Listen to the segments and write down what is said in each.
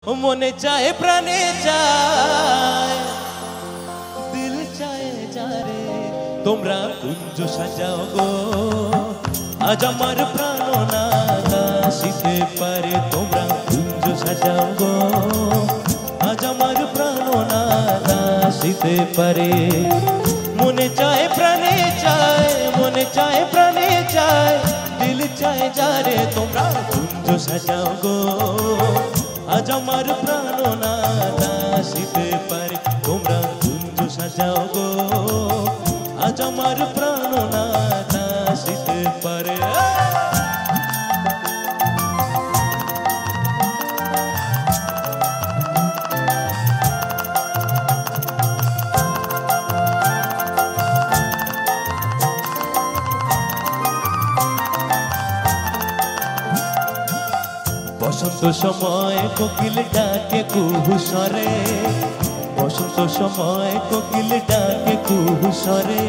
মনে চায় প্রাণে চায় দিল চায় যারে তোমরা কুঞ্জ সাজাও গো আজ আমার প্রাণ না আসিতে পারে তোমরা কুঞ্জ সাজাও গো আজ আমার প্রাণ না আসিতে পারে মনে চায় প্রাণে চায় মনে চায় প্রাণে চায় দিল চায় যারে তোমরা কুঞ্জ সাজাও গো আজ আমার প্রাণ না আসিতে পারে তোমরা কুঞ্জ সাজাও গো আজ আমার প্রাণ না আসিতে পারে বসন্ত সময় কোকিল ডাকে কুহু স্বরে বসন্ত সময় কোকিল ডাকে কুহু স্বরে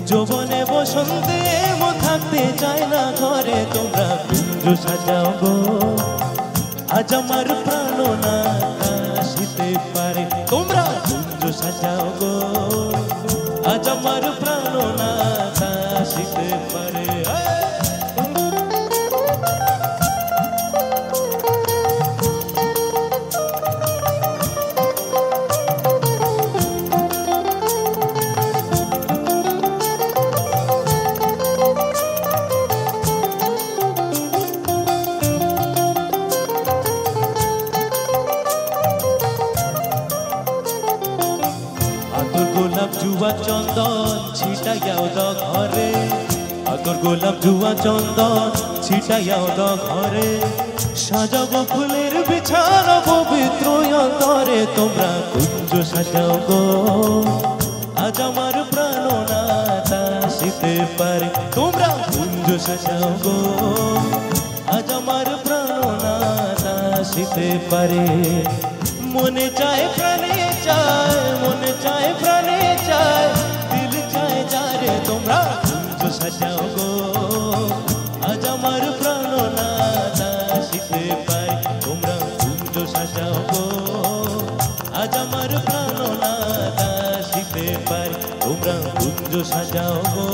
যৌবনে বসন্তে মন থাকতে চায় না ঘরে তোমরা কুঞ্জ সাজাও গো আজ আমার প্রাণ না আসিতে পারে তোমরা কুঞ্জ সাজাও গো আজ আমার প্রাণ না আসিতে পারে গোলাপ জুয়া চন্দন ছিটাইয়াও দ ঘরে আতর গোলাপ জুয়া চন্দন ছিটাইয়াও দ ঘরে সাজাবো ফুলের বিছানা পবিত্র অন্তরে তোমরা কুঞ্জ সাজাও গো আজ আমার প্রাণ না আসিতে পারে তোমরা কুঞ্জ সাজাও গো আজ আমার প্রাণ না আসিতে পারে মনে চায় প্রাণে চায় মনে চায় প্রাণে চায় দিল চায় যারে তোমরা কুঞ্জ সাজাও গো আজ আমার প্রাণ না আসিতে পারে তোমরা কুঞ্জ সাজাও গো আজ আমার প্রাণ না আসিতে পারে তোমরা কুঞ্জ সাজাও গো